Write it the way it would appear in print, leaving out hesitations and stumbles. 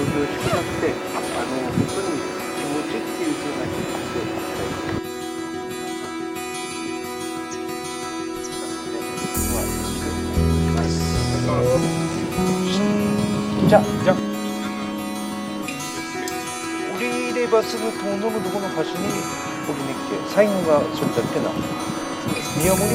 々しくなって、本当に気持ちっていう風な気持ちでいきたい。じゃあ우리 레바스는 동놈은 누구는 가시니 거기 있게 사인가 손잡게나 미어머니